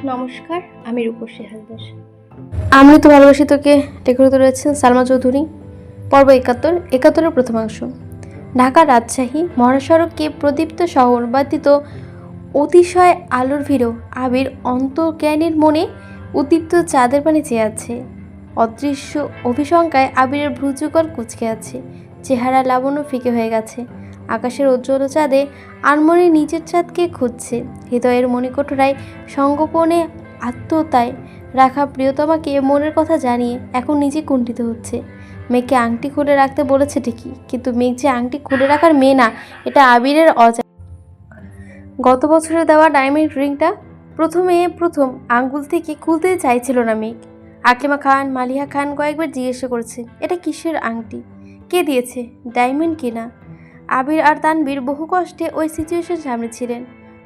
নমস্কার, আমি রূপসী হালদার। আমি তো ভালোবাসি তোকে লেখক রয়েছেন সালমা চৌধুরী। পর্ব ৭১-৭১-এর প্রথমাংশ। ঢাকা রাজশাহী মহাসড়ককে প্রদীপ্ত শহর ব্যতীত অতিশয় আলোর ভিড়ও আবির অন্তর্জ্ঞানীর মনে উদ্দীপ্ত চাঁদের পানে চেয়ে আছে। অদৃশ্য অভিশঙ্কায় আবিরের ভ্রুযুগল কুঁচকে আছে, চেহারা লাবণ্য ফিকে হয়ে গেছে। আকাশের উজ্জ্বল চাঁদে আনমনে নিজের চাঁদকে খুঁজছে। হৃদয়ের মণিকোঠরায় সঙ্গোপনে আত্মতায় রাখা প্রিয়তমাকে মনের কথা জানিয়ে এখন নিজে কুণ্ঠিত হচ্ছে। মেয়েকে আংটি খুলে রাখতে বলেছে ঠিকই, কিন্তু মেঘ যে আংটি খুলে রাখার মেয়ে না, এটা আবিরের গত বছরে দেওয়া ডায়মন্ড রিংটা প্রথম আঙ্গুল থেকে খুলতে চাইছিল না মেঘ। আকলিমা খান, মালিহা খান কয়েকবার জিজ্ঞেস করেছে এটা কিসের আংটি, কে দিয়েছে, ডায়মন্ড কিনা। আবির আর তানবীর বহু কষ্টে ওই সিচুয়েশন সামলেছিলেন।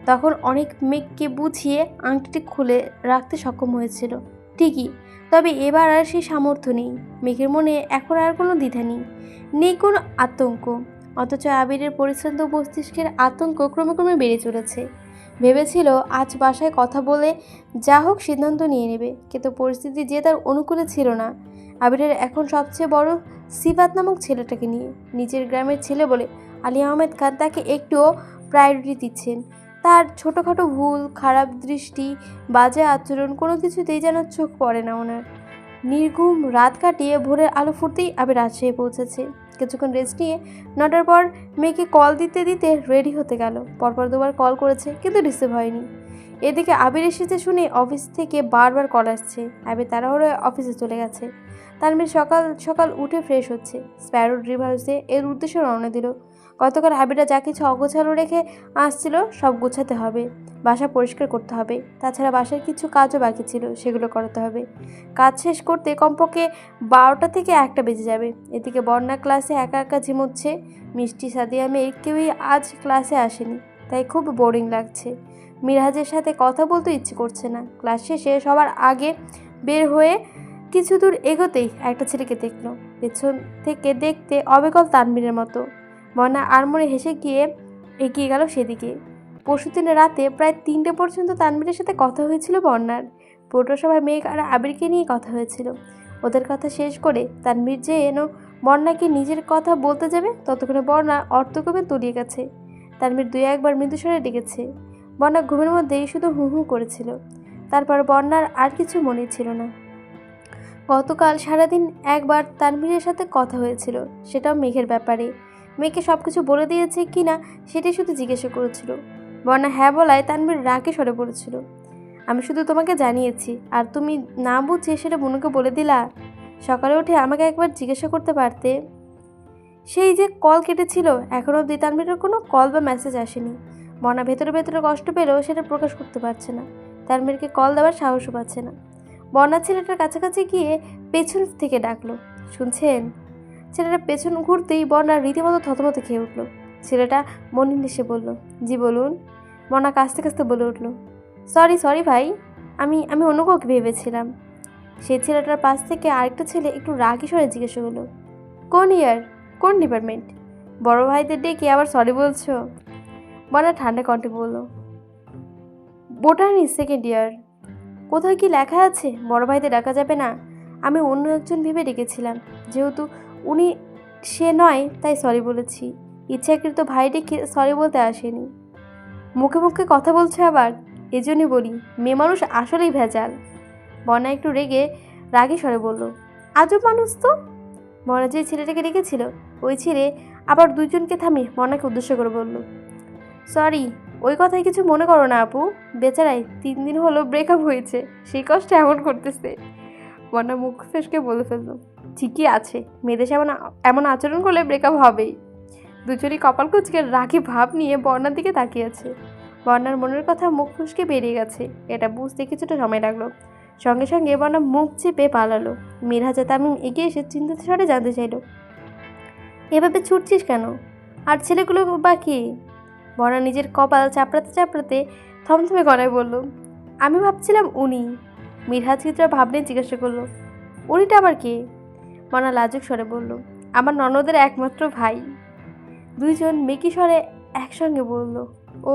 তখন অনেক মেঘকে বুঝিয়ে আংটিটি খুলে রাখতে সক্ষম হয়েছিল ঠিকই, তবে এবার আর সেই সামর্থ্য নেই। মেঘের মনে এখন আর কোনো দ্বিধা নেই কোনো আতঙ্ক। অথচ আবিরের পরিশ্রান্ত মস্তিষ্কের আতঙ্ক ক্রমে ক্রমে বেড়ে চলেছে। ভেবেছিল আজ বাসায় কথা বলে যা হোক সিদ্ধান্ত নিয়ে নেবে, কিন্তু পরিস্থিতি যে তার অনুকূলে ছিল না। আবিরের এখন সবচেয়ে বড় সিফাত নামক ছেলেটাকে নিয়ে। নিজের গ্রামের ছেলে বলে আলী আহমেদ খান তাকে একটুও প্রায়োরিটি দিচ্ছেন। তার ছোটোখাটো ভুল, খারাপ দৃষ্টি, বাজে আচরণ কোনো কিছুতেই যেন চোখ পড়ে না ওনার। নির্ঘুম রাত কাটিয়ে ভোরের আলো ফুটতেই আবির রাজশাহী পৌঁছেছে। কিছুক্ষণ রেস্ট নিয়ে ৯টার পর মেয়েকে কল দিতে দিতে রেডি হতে গেল। পরপর দুবার কল করেছে, কিন্তু রিসিভ হয়নি। এদিকে আবির এসেছে শুনে অফিস থেকে বারবার কল আসছে। আবির তাড়াহুড়োয় অফিসে চলে গেছে। তানভীর সকাল সকাল উঠে ফ্রেশ হচ্ছে। স্প্যারো ড্রিম হাউসে এর উদ্দেশ্যে রওনা দিল। গতকাল আবিরা যা কিছু অগোছালো রেখে আসছিল সব গোছাতে হবে, বাসা পরিষ্কার করতে হবে। তাছাড়া বাসার কিছু কাজও বাকি ছিল, সেগুলো করাতে হবে। কাজ শেষ করতে কমপক্ষে ১২টা থেকে ১টা বেজে যাবে। এদিকে বন্যা ক্লাসে একা একা ঝিমোচ্ছে। মিষ্টি, সাদিয়া, মেয়ে কেউই আজ ক্লাসে আসেনি, তাই খুব বোরিং লাগছে। মিরাজের সাথে কথা বলতে ইচ্ছে করছে না। ক্লাস শেষে সবার আগে বের হয়ে কিছু দূর এগোতেই একটা ছেলেকে দেখল। পেছন থেকে দেখতে অবিকল তানবীরের মতো। বন্যা আড়মোড়ে হেসে গিয়ে এগিয়ে গেল সেদিকে। পরশুদিনের রাতে প্রায় ৩টে পর্যন্ত তানবীরের সাথে কথা হয়েছিল বন্যার। পৌরসভায় মেঘ আর আবিরকে নিয়ে কথা হয়েছিল। ওদের কথা শেষ করে তানবীর যে বন্যাকে নিজের কথা বলতে যাবে, ততক্ষণে বন্যা অর্থকমে তলিয়ে গেছে। তানবীর ২-১বার মৃদুস্বরে ডেকেছে। বন্যা ঘুমের মধ্যেই শুধু হু হু করেছিল। তারপর বন্যার আর কিছু মনে ছিল না। গতকাল সারাদিন একবার তানভীরের সাথে কথা হয়েছিল, সেটাও মেঘের ব্যাপারে। মেঘকে সব কিছু বলে দিয়েছে কি না সেটাই শুধু জিজ্ঞাসা করেছিল। বন্যা হ্যাঁ বলায় তানভীর রাগে সরে পড়েছিল। আমি শুধু তোমাকে জানিয়েছি, আর তুমি না বুঝে সেটা বুনুকে বলে দিলা। সকালে উঠে আমাকে একবার জিজ্ঞাসা করতে পারতে। সেই যে কল কেটেছিল, এখনও অবধি তানভীরের কোনো কল বা মেসেজ আসেনি। বন্যা ভেতরে ভেতরে কষ্ট পেলেও সেটা প্রকাশ করতে পারছে না। তানভীরকে কল দেওয়ার সাহসও পাচ্ছে না। বন্যা ছেলেটার কাছাকাছি গিয়ে পেছন থেকে ডাকলো, শুনছেন? ছেলেটা পেছন ঘুরতেই বন্যা রীতিমতো থতমত খেয়ে উঠল। ছেলেটা মনিন হেসে বলল, জি বলুন। বন্যা কাঁচতে কাঁচতে বলে উঠল, সরি ভাই, আমি আমি অন্য কাউকে ভেবেছিলাম। সেই ছেলেটার পাশ থেকে আরেকটা ছেলে একটু রাগী স্বরে জিজ্ঞেস করলো, কোন ইয়ার, কোন ডিপার্টমেন্ট? বড় ভাইদের ডেকে আবার সরি বলছো? বন্যা ঠান্ডা কণ্ঠে বলল, বোটানি সেকেন্ড ইয়ার। কোথায় কি লেখা আছে বড় ভাইদের ডাকা যাবে না? আমি অন্য একজন ভেবে ডেকেছিলাম, যেহেতু উনি সে নয় তাই সরি বলেছি। ইচ্ছাকৃত ভাই ডেকে সরি বলতে আসেনি। মুখে মুখে কথা বলছে আবার, এজন্যই বলি মেয়ে মানুষ আসলেই ভেজাল। বন্যা একটু রাগে স্বরে বলল, আজব মানুষ তো। বন্যা যে ছেলেটাকে ডেকেছিল, ওই ছেলে আবার দুইজনকে থামিয়ে বন্যাকে উদ্দেশ্য করে বলল, সরি, ওই কথায় কিছু মনে করো না আপু, বেচারাই ৩ দিন হলো ব্রেকআপ হয়েছে, সেই কষ্ট এমন করতেছে। বন্যা মুখ ফেসকে বলে ফেললো, ঠিকই আছে, মেয়েদের এমন আচরণ করলে ব্রেকআপ হবেই। দুজনই কপাল কুঁচকে রাগী ভাব নিয়ে বন্যার দিকে তাকিয়েছে। বন্যার মনের কথা মুখ ফুসকে বেরিয়ে গেছে, এটা বুঝতে কিছুটা সময় লাগলো। সঙ্গে সঙ্গে বন্যা মুখ চেপে পালালো। মিরহাজা তামিম এগিয়ে এসে চিন্তিত স্বরে জানতে চাইল, এভাবে ছুটছিস কেন, আর ছেলেগুলো বা কি? বন্যা নিজের কপাল চাপড়াতে চাপড়াতে থমথমে গলায় বলল, আমি ভাবছিলাম উনি। মিরহাজ কিছুটা ভাব নিয়ে জিজ্ঞাসা করলো, উনিটা আবার কে? বন্যা লাজুক স্বরে বলল, আমার ননদের একমাত্র ভাই। দুইজন মেকি স্বরে একসঙ্গে বলল, ও।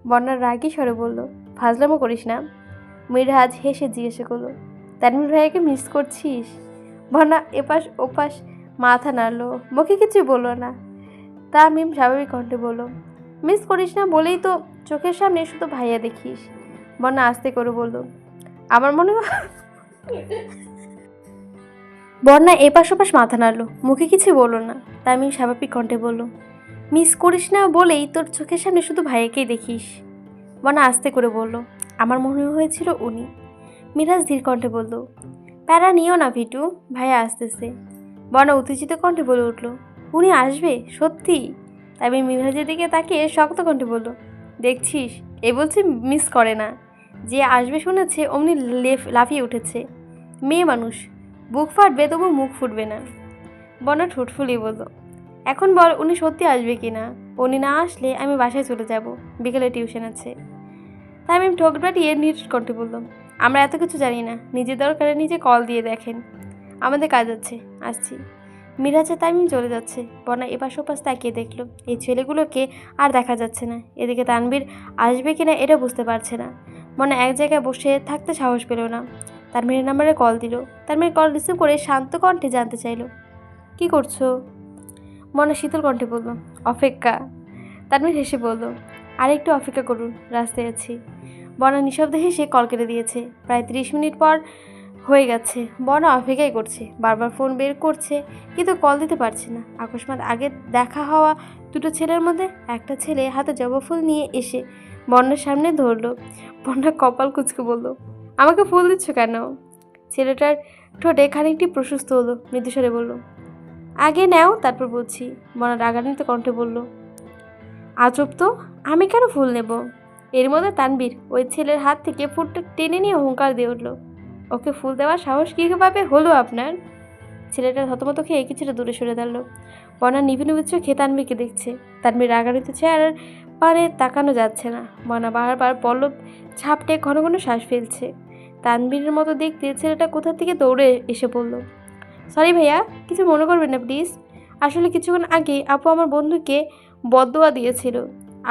বন্যার রাগী স্বরে বলল, ফাজলামো করিস না। মিরাজ হেসে জিজ্ঞাসা করলো, তানভীর ভাইয়াকে মিস করছিস? বন্যা এপাশ ওপাশ মাথা নাড়লো, মুখে কিছু বললো না। তামিম স্বাভাবিক কণ্ঠে বলল, মিস করিস না বলেই তো চোখের সামনে শুধু ভাইয়া দেখিস। বন্যা আস্তে করে বলল, আমার মনে হয়। বন্যা এপাশ ওপাশ মাথা নাড়লো, মুখে কিছু বলল না। তামিম স্বাভাবিক কণ্ঠে বলল, মিস করিস না বলেই তোর চোখের সামনে শুধু ভাইয়াকেই দেখিস। বন্যা আস্তে করে বলল, আমার মনে হয়েছিল উনি। মিরাজ ধীর কণ্ঠে বলল, প্যারা নিও না ভিটু, ভাইয়া আসতেছে। বন্যা উত্তেজিত কণ্ঠে বলে উঠল, উনি আসবে সত্যি? আমি মিরাজের দিকে তাকিয়ে শক্ত কণ্ঠে বলল, দেখছিস এ বলছে মিস করে না, যে আসবে শুনেছে অমনি লাফিয়ে উঠেছে। মেয়ে মানুষ, বুক ফাটবে তবু মুখ ফুটবে না। বন্যা ঠোঁট ফুলিয়ে বলল, এখন বল উনি সত্যি আসবে কি না? উনি না আসলে আমি বাসায় চলে যাব, বিকেলে টিউশন আছে। তাই আমি ঠোঁট বাটিয়ে নির্ট কণ্ঠে বললাম, আমরা এত কিছু জানি না, নিজের দরকারে নিজে কল দিয়ে দেখেন, আমাদের কাজ আছে, আসছি। মিরাজে তামিম চলে যাচ্ছে। বন্যা এপাশ ওপাশ তাকিয়ে দেখলো, এই ছেলেগুলোকে আর দেখা যাচ্ছে না। এদিকে তানভীর আসবে কিনা এটা বুঝতে পারছে না। বন্যা এক জায়গায় বসে থাকতে সাহস পেল না। তানভীরের নাম্বারে কল দিল। তানভীর কল রিসিভ করে শান্ত কণ্ঠে জানতে চাইল, কি করছো? বন্যা শীতল কণ্ঠে বলল, অপেক্ষা। তানভীর হেসে বলল, আরেকটু অপেক্ষা করুন, রাস্তায় আছি। বন্যা নিঃশব্দে হেসে কল কেটে দিয়েছে। প্রায় 30 মিনিট পর হয়ে গেছে। বন্যা অপেক্ষাই করছে, বারবার ফোন বের করছে, কিন্তু কল দিতে পারছে না। আকস্মাৎ আগে দেখা হওয়া দুটো ছেলের মধ্যে একটা ছেলে হাতে জবা ফুল নিয়ে এসে বন্যার সামনে ধরলো। বন্যা কপাল কুঁচকে বলল, আমাকে ফুল দিচ্ছ কেন? ছেলেটার ঠোঁটে খানিকটি প্রশস্ত হলো, মৃদুস্বরে বলল, আগে নাও তারপর বলছি। বন্যা রাগান্বিত কণ্ঠে বলল, আজব তো, আমি কেন ফুল নেব? এর মধ্যে তানভীর ওই ছেলের হাত থেকে ফুলটা টেনে নিয়ে হুঙ্কার দিয়ে উঠল, ওকে ফুল দেওয়ার সাহস কীভাবে হলো আপনার? ছেলেটা থতমত খেয়ে কিছুটা দূরে সরে দাঁড়ালো। বন্যা নিভু নিভু চোখে তানভীরকে দেখছে। তানভীর রাগান্বিত চেহারা পারে তাকানো যাচ্ছে না। বন্যা বারবার পল্লব ঝাপটে ঘন ঘন শ্বাস ফেলছে। তানভীরের মতো দেখতে ছেলেটা কোথা থেকে দৌড়ে এসে পড়ল। সরি ভাইয়া, কিছু মনে করবেন না প্লিজ। আসলে কিছুক্ষণ আগে আপু আমার বন্ধুকে বদদোয়া দিয়েছিল,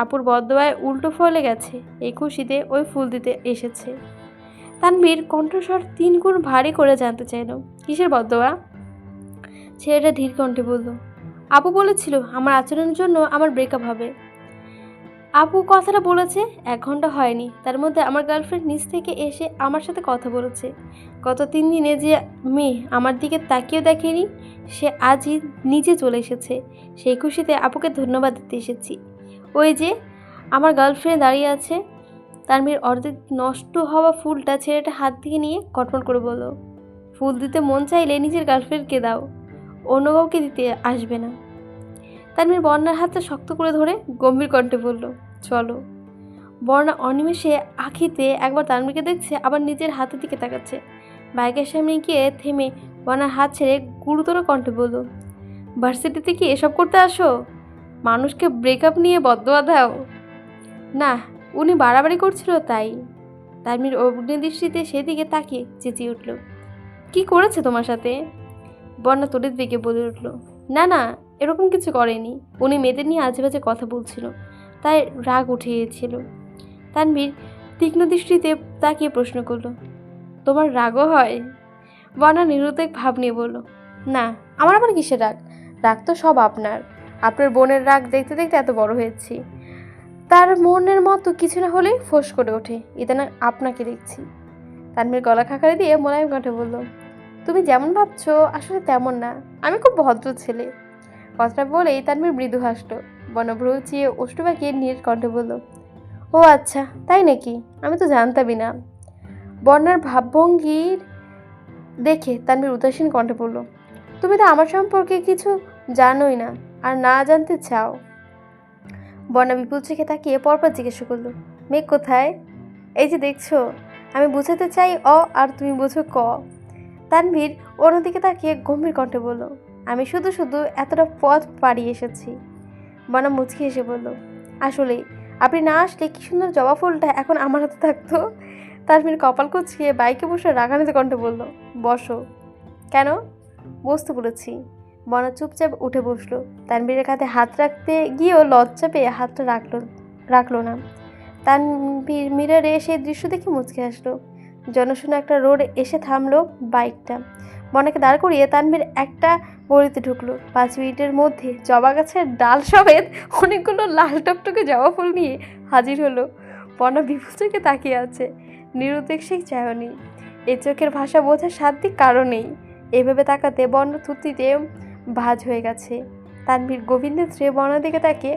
আপুর বদদোয়ায় উল্টো ফলে গেছে, এই খুশিতে ওই ফুল দিতে এসেছে। তানভীর কণ্ঠস্বর 3 গুণ ভারী করে জানতে চাইল, কিসের বদদোয়া? ছেলেটা ধীর কণ্ঠে বলল, আপু বলেছিল আমার আচরণের জন্য আমার ব্রেকআপ হবে। আপু কথাটা বলেছে 1 ঘন্টা হয়নি, তার মধ্যে আমার গার্লফ্রেন্ড নিচ থেকে এসে আমার সাথে কথা বলেছে। গত 3 দিনে যে মেয়ে আমার দিকে তাকিয়েও দেখেনি, সে আজই নিজে চলে এসেছে। সেই খুশিতে আপুকে ধন্যবাদ দিতে এসেছি। ওই যে আমার গার্লফ্রেন্ড দাঁড়িয়ে আছে। তানভীর অর্ধেক নষ্ট হওয়া ফুলটা ছেলেটা হাত থেকে নিয়ে কটমট করে বলল, ফুল দিতে মন চাইলে নিজের গার্লফ্রেন্ডকে দাও, অন্য কাউকে দিতে আসবে না। তানভীর বন্যার হাতটা শক্ত করে ধরে গম্ভীর কণ্ঠে বলল, চলো। বন্যা অনিমেষে আখিতে একবার তানভীরকে দেখছে, আবার নিজের হাতের দিকে তাকাচ্ছে। বাইকের সামনে গিয়ে থেমে বন্যার হাত ছেড়ে গুরুতর কণ্ঠে বলল, ভার্সিটিতে কি এসব করতে আসো? মানুষকে ব্রেকআপ নিয়ে বদদোয়া দাও? না, উনি বাড়াবাড়ি করছিল তাই। তানভীর অগ্নিদৃষ্টিতে সেদিকে তাকিয়ে চেঁচিয়ে উঠল, কি করেছে তোমার সাথে? বন্যা তড়িৎ বেগে বলে উঠল, না না, এরকম কিছু করেনি, উনি মেয়েদের নিয়ে আজে বাজে কথা বলছিল, তাই রাগ উঠে গিয়েছিল। তানভীর তীক্ষ্ণ দৃষ্টিতে তাকিয়ে প্রশ্ন করল, তোমার রাগও হয়? বন্যা নিরুদ্বেগ ভাব নিয়ে বলল, না, আমার আবার কিসের রাগ? রাগ তো সব আপনার। আপনার বোনের রাগ দেখতে দেখতে এত বড় হয়েছি, তার মনের মতো কিছু না হলেই ফোঁস করে ওঠে, ইদানিং আপনাকে দেখছি। তানভীর গলা খাকারি দিয়ে মোলায়েম কণ্ঠে বলল, তুমি যেমন ভাবছো আসলে তেমন না, আমি খুব ভদ্র ছেলে। কথাটা বলেই তানভীর মৃদু হাসল। বনভ্রু চিয়ে ওষ্ঠ বাঁকিয়ে নীর কণ্ঠে বলল, ও আচ্ছা তাই নাকি, আমি তো জানতামই না। বন্যার ভাবভঙ্গির দেখে তানভীর উদাসীন কণ্ঠে বলল, তুমি তো আমার সম্পর্কে কিছু জানোই না, আর না জানতে চাও। বন্যা বিপুল চোখে তাকিয়ে পরপর জিজ্ঞাসা করল, মেঘ কোথায়? এই যে দেখছো, আমি বুঝাতে চাই অ আর তুমি বোঝো ক। তানভীর অন্যদিকে তাকিয়ে গম্ভীর কণ্ঠে বলল, আমি শুধু শুধু এতটা পথ পাড়িয়ে এসেছি। বন্যা মুচকি হেসে বলল, আসলেই আপনি না আসলে কি সুন্দর জবা ফুলটা এখন আমার হাতে থাকতো। তানভীর কপাল কুঁচকিয়ে বাইকে বসে রাগান্বিত কণ্ঠে বলল, বসো। কেন? বসতে বলেছি। বন্যা চুপচাপ উঠে বসলো। তানভীরের কাঁধে হাত রাখতে গিয়েও লজ্জা পেয়ে হাতটা রাখলো না। তানভীর মিররে সেই দৃশ্য দেখে মুচকে আসলো। জনশূন্য একটা রোড এসে থামলো বাইকটা। বনাকে দাঁড় করিয়ে তানভীর একটা গলিতে ঢুকলো। 5 মিনিটের মধ্যে জবা গাছের ডাল সমেত অনেকগুলো লাল টকটকে জবা ফুল নিয়ে হাজির হলো। বনা বিপুল চোখে তাকিয়ে আছে, নিরুদ্বেগ সেই চায়নি। এই চোখের ভাষা বোঝার সাধ্য কারো নেই। এভাবে তাকাতে বন্য থুতনিতে ভাঁজ হয়ে গেছে। তানভীর গোবিন্দের বনার দিকে তাকিয়ে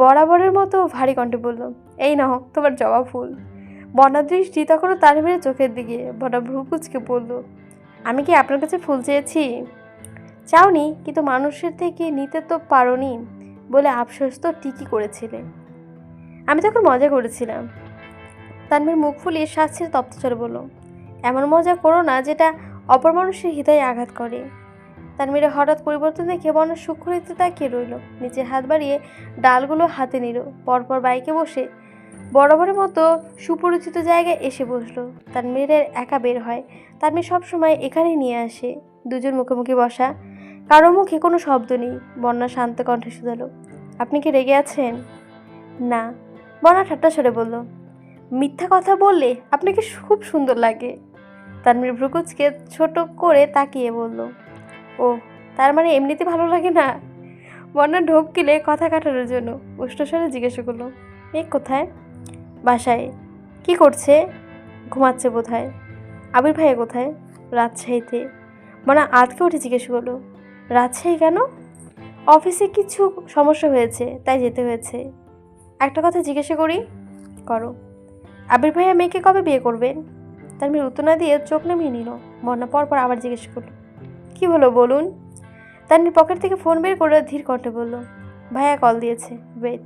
বরাবরের মতো ভারী কণ্ঠে বলল, এই নাও তোমার জবা ফুল। বনার দৃষ্টি তখনও তানভীরের চোখের দিকে। বনা ভ্রু কুঁচকে বলল, আমি কি আপনার কাছে ফুল চেয়েছি? চাওনি, কিন্তু মানুষের থেকে নিতে তো পারোনি বলে আফসোস তো ঠিকই করেছিলে। আমি তখন মজা করেছিলাম। তানভীর মুখ ফুলিয়ে শ্বাস ছেড়ে তপ্ত চলে বলল, এমন মজা করো না যেটা অপর মানুষের হৃদয়ে আঘাত করে। তানভীরের হঠাৎ পরিবর্তন দেখে বনা সূক্ষ্মরীতে তাকিয়ে রইল। নিচে হাত বাড়িয়ে ডালগুলো হাতে নিল। পরপর বাইকে বসে বরাবরের মতো সুপরিচিত জায়গায় এসে বসলো। তানভীরের একা বের হয়। তানভীর সবসময় এখানেই নিয়ে আসে। দুজন মুখোমুখি বসা, কারো মুখে কোনো শব্দ নেই। বন্যা শান্ত কণ্ঠে শুধালো, আপনি কি রেগে আছেন? না। বন্যা ঠাট্টা স্বরে বলল, মিথ্যা কথা বললে আপনাকে খুব সুন্দর লাগে। তানভীর ভ্রুকুচকে ছোট করে তাকিয়ে বলল, ও তার মানে এমনিতে ভালো লাগে না? বন্যা ঢোক গিলে কথা কাটানোর জন্য উষ্ণস্বরে জিজ্ঞাসা করলো, মেঘ কোথায়? বাসায়। কি করছে? ঘুমাচ্ছে বোধহয়। আবির ভাইয়া কোথায়? রাজশাহীতে। বন্যা আজকে উঠে জিজ্ঞেস করলো, রাজশাহী কেন? অফিসে কিছু সমস্যা হয়েছে, তাই যেতে হয়েছে। একটা কথা জিজ্ঞাসা করি? করো। আবির ভাইয়া মেয়েকে কবে বিয়ে করবেন? তানভীর উত্তর না দিয়ে চোখ নামিয়ে নিল। বন্যা পরপর আবার জিজ্ঞেস করলো, কি হলো বলুন? তানভীর পকেট থেকে ফোন বের করে ধীর কণ্ঠে বলল, ভাইয়া কল দিয়েছে, ওয়েট।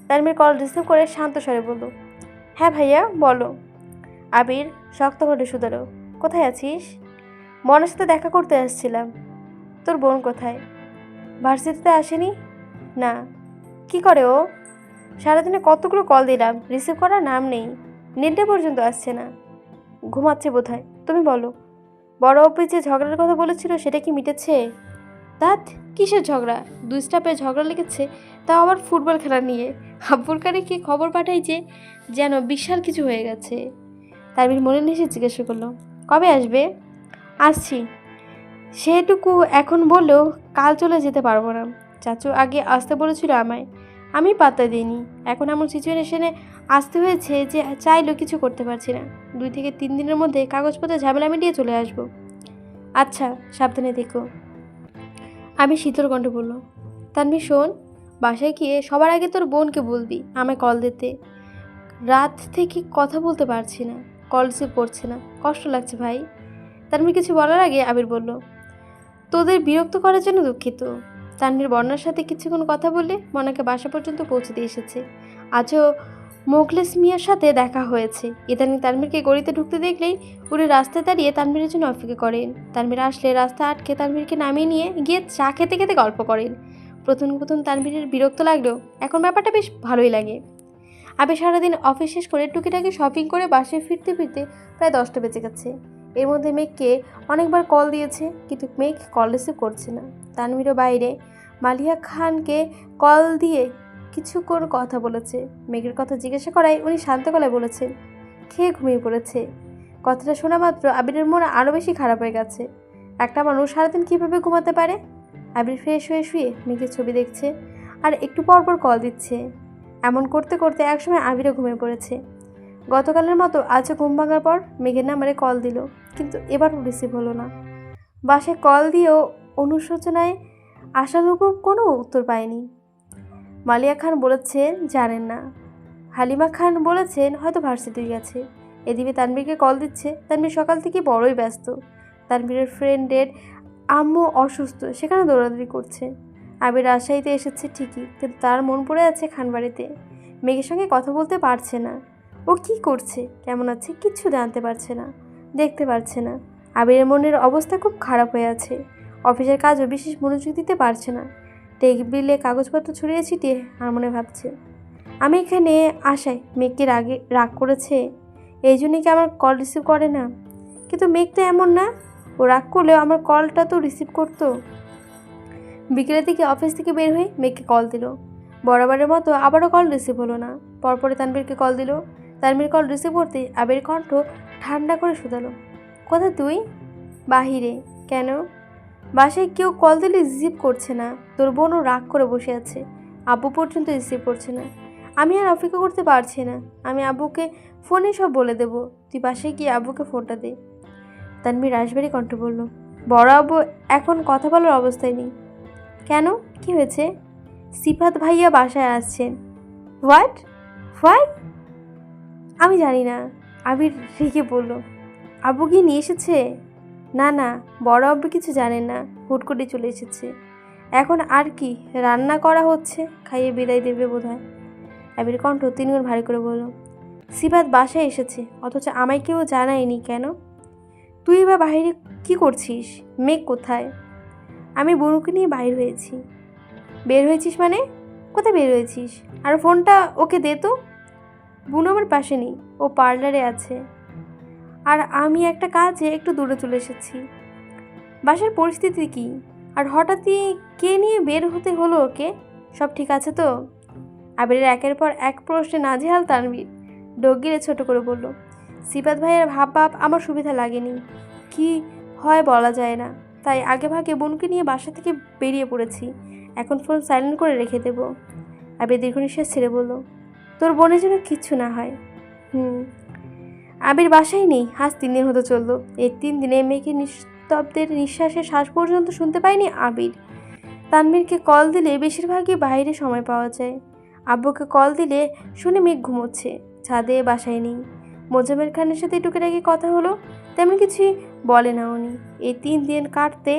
তানভীর কল রিসিভ করে শান্ত স্বরে বলল, হ্যাঁ ভাইয়া বলো। আবির শক্ত কণ্ঠে শুধালো, কোথায় আছিস? বনের সাথে দেখা করতে আসছিলাম। তোর বোন কোথায়? ভার্সিটিতে আসেনি? না। কি করে ও? সারাদিনে কতগুলো কল দিলাম, রিসিভ করার নাম নেই। নেটে পর্যন্ত আসছে না। ঘুমাচ্ছে বোধহয়। তুমি বলো, বড় অফিস যে ঝগড়ার কথা বলেছিল সেটা কি মিটেছে? দাঁত কিসের ঝগড়া? 2 স্টাফে ঝগড়া লেগেছে, তাও আবার ফুটবল খেলা নিয়ে। আব্বুর কাছে খবর পাঠাই যে যেন বিশাল কিছু হয়ে গেছে। তানভীর মনে নিয়ে জিজ্ঞাসা করলো, কবে আসবে? আসছি, সেটুকু এখন বললেও কাল চলে যেতে পারবো না। চাচু আগে আসতে বলেছিল আমায়, আমি পাত্তা দিইনি। এখন এমন সিচুয়েশনে আসতে হয়েছে যে চাইলেও কিছু করতে পারছি না। 2 থেকে 3 দিনের মধ্যে কাগজপত্রে ঝামেলা মিটিয়ে চলে আসবো। আচ্ছা, সাবধানে দেখো। আমি শীতল কণ্ঠে বলল, তানভীর শোন, বাসায় গিয়ে সবার আগে তোর বোনকে বলবি আমায় কল দিতে। রাত থেকে কথা বলতে পারছি না, কল রিসিভ করছে না, কষ্ট লাগছে ভাই। তানভীর কিছু বলার আগে আবির বলল, তোদের বিরক্ত করার জন্য দুঃখিত। তানভীর বন্যার সাথে কিছুক্ষণ কথা বলে মনাকে বাসা পর্যন্ত পৌঁছে দিয়ে এসেছে। আজও মোখলেস মিয়ার সাথে দেখা হয়েছে। ইদানিং তানভীরকে গলিতে ঢুকতে দেখলেই উনি রাস্তায় দাঁড়িয়ে তানভীরের জন্য অপেক্ষা করেন। তানভীর আসলে রাস্তা আটকে তানভীরকে নামিয়ে নিয়ে গিয়ে চা খেতে খেতে গল্প করেন। প্রথম প্রথম তানভীরের বিরক্ত লাগলেও এখন ব্যাপারটা বেশ ভালোই লাগে। আবির সারাদিন অফিস শেষ করে টুকিটাকি শপিং করে বাসায় ফিরতে ফিরতে প্রায় 10টা বেজে গেছে। এর মধ্যে মেঘকে অনেকবার কল দিয়েছে, কিন্তু মেঘ কল রিসিভ করছে না। তানভীরও বাইরে মালিয়া খানকে কল দিয়ে কিছুক্ষণ কথা বলেছে। মেঘের কথা জিজ্ঞাসা করায় উনি শান্ত গলায় বলেছেন, খেয়ে ঘুমিয়ে পড়েছে। কথাটা শোনা মাত্র আবিরের মন আরও বেশি খারাপ হয়ে গেছে। একটা মানুষ সারাদিন কীভাবে ঘুমাতে পারে? আবির ফ্রেশ হয়ে শুয়ে মেঘের ছবি দেখছে আর একটু পরপর কল দিচ্ছে। এমন করতে করতে একসময় আবিরও ঘুমিয়ে পড়েছে। গতকালের মতো আজও ঘুম ভাঙার পর মেঘের নাম্বারে কল দিল, কিন্তু এবারও রিসিভ হলো না। বাসায় কল দিয়েও অনুশোচনায় আশানুরূপ কোনো উত্তর পায়নি। মালিয়া খান বলেছেন জানেন না। হালিমা খান বলেছেন হয়তো ভার্সিটি গেছে। এদিকে তানভীরকে কল দিচ্ছে। তানভীর সকাল থেকে বড়ই ব্যস্ত। তানভীরের ফ্রেন্ডের আম্মু অসুস্থ, সেখানে দৌড়াদৌড়ি করছে। আবির রাজশাহীতে এসেছে ঠিকই, কিন্তু তার মন পড়ে আছে খানবাড়িতে। মেঘের সঙ্গে কথা বলতে পারছে না। ও কি করছে, কেমন আছে কিচ্ছু জানতে পারছে না, দেখতে পারছে না। আবিরের মনের অবস্থা খুব খারাপ হয়ে আছে। অফিসের কাজও বিশেষ মনোযোগ দিতে পারছে না। টেবিলে কাগজপত্র ছড়িয়ে ছিটিয়ে আর মনে ভাবছে, আমি এখানে আসায় মেঘ কি রাগ করেছে? এই জন্যই কি আমার কল রিসিভ করে না? কিন্তু মেঘ তো এমন না, ও রাগ করলেও আমার কলটা তো রিসিভ করতো। বিকেলের দিকে অফিস থেকে বের হয়ে মেঘকে কল দিল। বরাবরের মতো আবারও কল রিসিভ হলো না। পরপরে তানভীরকে কল দিল। তানভীর কল রিসিভ করতে আবির কণ্ঠ ঠান্ডা করে শুধালো, কোথায় তুই? বাহিরে। কেন? বাসায় কেউ কল দিলে রিসিভ করছে না, তোর বোনও রাগ করে বসে আছে, আব্বু পর্যন্ত রিসিভ করছে না। আমি আর অপেক্ষা করতে পারছি না, আমি আব্বুকে ফোনে সব বলে দেবো, তুই বাসায় গিয়ে আব্বুকে ফোনটা দে। তানভীর রাশবাড়ি কণ্ঠ বলল, বড় আব্বু এখন কথা বলার অবস্থায় নেই। কেন, কি হয়েছে? সিফাত ভাইয়া বাসায় আসছেন। হোয়াট? হোয়াট? আমি জানি না, আবির রেগে বলল। আব্বু কি নিয়ে এসেছে? না না, বড় আব্বু কিছু জানেন না, হুট করে চলে এসেছে। এখন আর কি রান্না করা হচ্ছে, খাইয়ে বিদায় দেবে বোধহয়। আবির কণ্ঠ তিনগুণ ভারী করে বলল, সিফাত বাসায় এসেছে, অথচ আমায় কেউ জানায়নি। কেন? তুই বা বাইরে কি করছিস? মেঘ কোথায়? আমি বুনুকে নিয়ে বাইর হয়েছি। বের হয়েছিস মানে? কোথায় বের হয়েছিস? আর ফোনটা ওকে দে তো। বুনু আমার পাশে নেই, ও পার্লারে আছে, আর আমি একটা কাজে একটু দূরে চলে এসেছি। বাসার পরিস্থিতি কি? আর হঠাৎই কে নিয়ে বের হতে হলো ওকে? সব ঠিক আছে তো? আবিরের একের পর এক প্রশ্নে নাজেহাল তানভীর ঢোক গিলে ছোট করে বলল, সিফাত ভাইয়ের ভাব আমার সুবিধা লাগেনি, কি হয় বলা যায় না, তাই আগে ভাগে বোনকে নিয়ে বাসা থেকে বেরিয়ে পড়েছি। এখন ফোন সাইলেন্ট করে রেখে দেব। আবির দীর্ঘ নিঃশ্বাস ছেড়ে বলল, তোর বোনের যেন কিচ্ছু না হয়। আবির বাসায় নেই, আজ 3 দিন হতে চললো। এই 3 দিনে মেয়েকে নিস্তব্ধের নিঃশ্বাসের শ্বাস পর্যন্ত শুনতে পায়নি আবির। তানভীরকে কল দিলে বেশিরভাগই বাইরে সময় পাওয়া যায়। আব্বুকে কল দিলে শুনে মেঘ ঘুমোচ্ছে, ছাদে, বাসায় নেই। মোজাম্মেল খানের সাথে টুকিটাকি কথা হলো, তেমন কিছুই বলে না উনি। এই 3 দিন কাটতে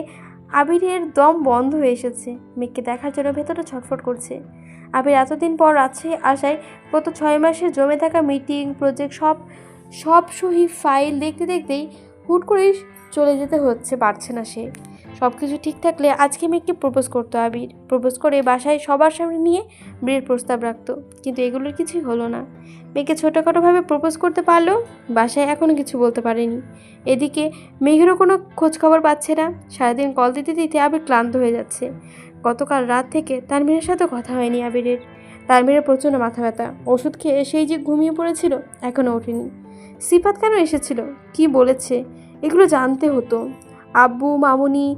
আবিরের দম বন্ধ হয়ে এসেছে। মেঘকে দেখার জন্য ভেতরটা ছটফট করছে। আবির এতদিন পর রাজশাহী আসায় গত 6 মাসে জমে থাকা মিটিং, প্রজেক্ট সব সহি ফাইল দেখতে দেখতেই হুট করেই চলে যেতে পারছে না সে। সব কিছু ঠিক থাকলে আজকে মেয়েকে প্রপোজ করতো আবির। প্রপোজ করে বাসায় সবার সামনে নিয়ে বিয়ের প্রস্তাব রাখতো, কিন্তু এগুলোর কিছুই হলো না। মেয়েকে ছোটোখাটোভাবে প্রপোজ করতে পারলেও বাসায় এখনও কিছু বলতে পারেনি। এদিকে মেঘেরও কোনো খোঁজখবর পাচ্ছে না। সারাদিন কল দিতে দিতে আবির ক্লান্ত হয়ে যাচ্ছে। গতকাল রাত থেকে তানভীরের সাথে কথা হয়নি আবিরের। তানভীরের প্রচণ্ড মাথা ব্যথা, ওষুধ খেয়ে সেই যে ঘুমিয়ে পড়েছিল, এখনও ওঠেনি। সিফাত কেন এসেছিল, কি বলেছে, এগুলো জানতে হতো। আব্বু, মামুনি,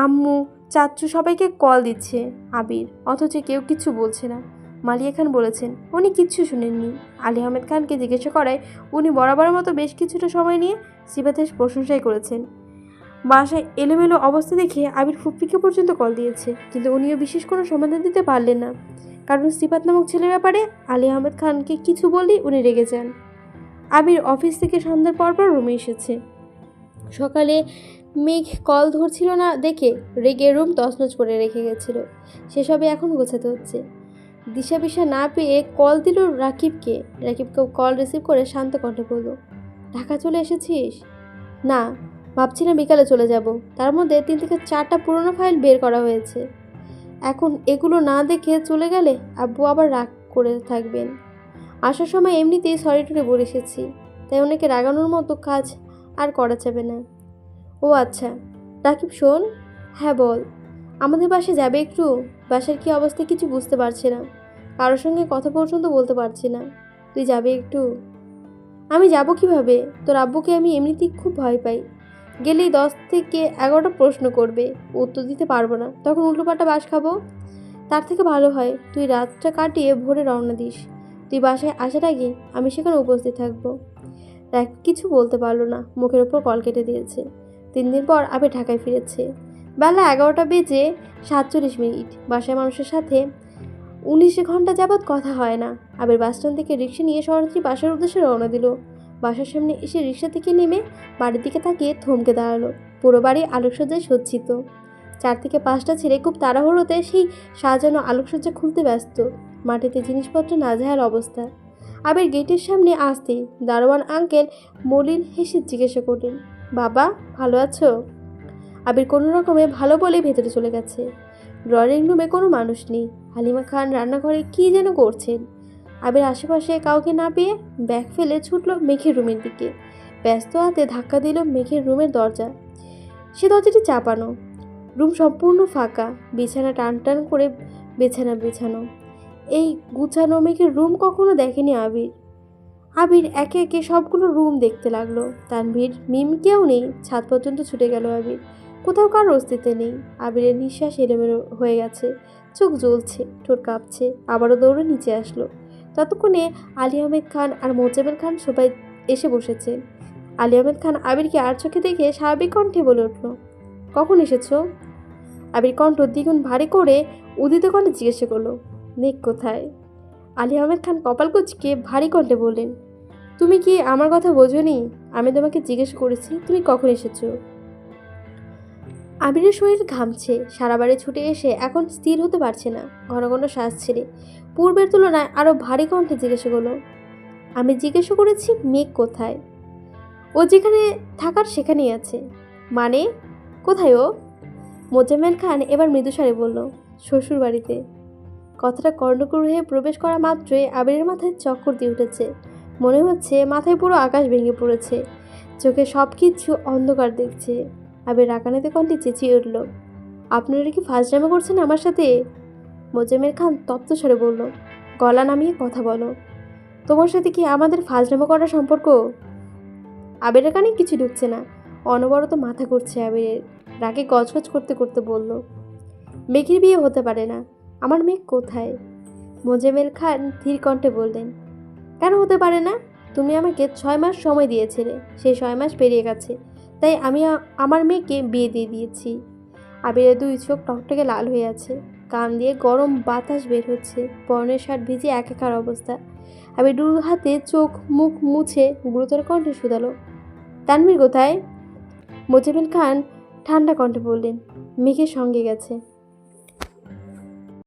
আম্মু, চাচ্চু সবাইকে কল দিচ্ছে আবির, অথচ কেউ কিছু বলছে না। মালিয়া খান বলেছেন উনি কিচ্ছু শুনেননি। আলী আহমেদ খানকে জিজ্ঞাসা করায় উনি বরাবরের মতো বেশ কিছুটা সময় নিয়ে সিফাতের প্রশংসাই করেছেন। বাসায় এলোমেলো অবস্থা দেখে আবির ফুপ্পিকে পর্যন্ত কল দিয়েছে, কিন্তু উনিও বিশেষ কোনো সমাধান দিতে পারলেন না। কারণ সিফাত নামক ছেলের ব্যাপারে আলী আহমেদ খানকে কিছু বললেই উনি রেগে যান। আবির অফিস থেকে সন্ধ্যার পরপর রুমে এসেছে। সকালে মেঘ কল ধরছিল না দেখে রেগে রুম তছনছ করে রেখে গেছিল। সেসবে এখন গোছাতে হচ্ছে। দিশা পিশা না পেয়ে কল দিল রাকিবকে। রাকিবকেও কল রিসিভ করে শান্ত কণ্ঠে বলল, ঢাকা চলে এসেছিস? না, ভাবছিলাম বিকালে চলে যাব। তার মধ্যে 3 থেকে 4টা পুরনো ফাইল বের করা হয়েছে। এখন এগুলো না দেখে চলে গেলে আব্বু আবার রাগ করে থাকবেন। আসার সময় এমনিতেই সরি টুরে বলে এসেছি, তাই ওনাকে রাগানোর মতো কাজ আর করা যাবে না। ও আচ্ছা, রাকিব শোন। হ্যাঁ বল। আমাদের বাসায় যাবে একটু? বাসার কি অবস্থা কিছু বুঝতে পারছি না, কারোর সঙ্গে কথা পর্যন্ত বলতে পারছি না। তুই যাবে একটু? আমি যাব কিভাবে? তোর আব্বুকে আমি এমনিতেই খুব ভয় পাই। গেলেই 10 থেকে 11টা প্রশ্ন করবে, উত্তর দিতে পারবো না, তখন উল্টোপাল্টা বাস খাবো। তার থেকে ভালো হয় তুই রাতটা কাটিয়ে ভোরে রওনা দিস। তুই বাসায় আসার আগে আমি সেখানে উপস্থিত থাকবো। রাকিব কিছু বলতে পারলো না, মুখের ওপর কল কেটে দিয়েছে। 3 দিন পর আবার ঢাকায় ফিরেছে। বেলা 11টা বেজে 47 মিনিট। বাসায় মানুষের সাথে 19 ঘন্টা যাবৎ কথা হয় না। আবার বাসস্ট্যান্ড থেকে রিক্সা নিয়ে শরণার্থী বাসার উদ্দেশ্যে রওনা দিল। বাসার সামনে এসে রিক্সা থেকে নেমে বাড়ির দিকে তাকিয়ে থমকে দাঁড়ালো। পুরো বাড়ি আলোকসজ্জায় সজ্জিত। 4 থেকে 5টা ছেলে খুব তাড়াহুড়োতে সেই সাজানো আলোকসজ্জা খুলতে ব্যস্ত। মাটিতে জিনিসপত্র নাজেহাল অবস্থা। আবির গেটের সামনে আসতেই দারোয়ান আঙ্কেল মলিন হেসে জিজ্ঞাসা করলেন, বাবা ভালো আছো? আবির কোনো রকমে ভালো বলে ভেতরে চলে গেছে। ড্রয়িং রুমে কোনো মানুষ নেই। হালিমা খান রান্নাঘরে কী যেন করছেন। আবির আশেপাশে কাউকে না পেয়ে ব্যাগ ফেলে ছুটল মেঘের রুমের দিকে। ব্যস্ত হাতে ধাক্কা দিল মেঘের রুমের দরজা। সে দরজাটি চাপানো। রুম সম্পূর্ণ ফাঁকা, বিছানা টান টান করে বিছানো। এই গুছানো মেঘের রুম কখনো দেখেনি আবির। আবির একে একে সবগুলো রুম দেখতে লাগলো। তানভীর মিম কেউ নেই, ছাদ পর্যন্ত ছুটে গেল আবির। কোথাও কারোর অস্তিত্ব নেই। আবিরের নিঃশ্বাস এলোমেলো হয়ে গেছে, চোখ জ্বলছে, ঠোঁট কাঁপছে। আবারও দৌড়ে নিচে আসলো। ততক্ষণে আলী আহমেদ খান আর মোজাম্মেল খান সবাই এসে বসেছে। আলী আহমেদ খান আবিরকে আর চোখে দেখে স্বাভাবিক কণ্ঠে বলে উঠল, কখন এসেছো? আবির কণ্ঠ দ্বিগুণ ভারী করে উদিত কণ্ঠে জিজ্ঞাসা করলো, মেঘ কোথায়? আলী আহমেদ খান কপাল কুঁচকে ভারী কণ্ঠে বললেন, তুমি কি আমার কথা বোঝোনি? আমি তোমাকে জিজ্ঞেস করেছি তুমি কখন এসেছো। আবিরের শরীর ঘামছে, সারা বাড়ি ছুটে এসে এখন স্থির হতে পারছে না। ঘন ঘন শ্বাস ছেড়ে পূর্বের তুলনায় আরো ভারী কণ্ঠে জিজ্ঞাসা করলো, আমি জিজ্ঞাসা করেছি মেঘ কোথায়? ও যেখানে থাকার সেখানেই আছে। মানে কোথায় ও? মোজাম্মেল খান এবার মৃদুস্বরে বলল, শ্বশুর বাড়িতে। কথাটা কর্ণকুহরে প্রবেশ করা মাত্রই আবিরের মাথায় চক্কর দিয়ে উঠেছে। মনে হচ্ছে মাথায় পুরো আকাশ ভেঙে পড়েছে। চোখে সব কিছু অন্ধকার দেখছে। আবির রাগানিতে কণ্ঠে চেঁচিয়ে উঠল, আপনারা কি ফাজলামো করছেন আমার সাথে? মোজাম্মেল খান তপ্ত স্বরে বলল, গলা নামিয়ে কথা বলো। তোমার সাথে কি আমাদের ফাজলামো করার সম্পর্ক? আবিরের কানে কিছু ঢুকছে না। অনবরত মাথা ঘুরছে আবিরের। রাগে গজগজ করতে করতে বলল, মেঘের বিয়ে হতে পারে না। আমার মেঘ কোথায়? মোজাম্মেল খান ধীর কণ্ঠে বললেন, কেন হতে পারে না? তুমি আমাকে 6 মাস সময় দিয়েছিলে, সেই 6 মাস পেরিয়ে গেছে, তাই আমি আমার মেয়েকে বিয়ে দিয়ে দিয়েছি। আবিরের 2 চোখ টকটকে লাল হয়ে আছে, কান দিয়ে গরম বাতাস বের হচ্ছে, পরনের শার্ট ভিজে একাকার অবস্থা। আবির 2 হাতে চোখ মুখ মুছে গুরুতর কণ্ঠে শুধালো, তানভীর কোথায়? মোজাম্মেল খান ঠান্ডা কণ্ঠে বললেন, মেঘের সঙ্গে গেছে।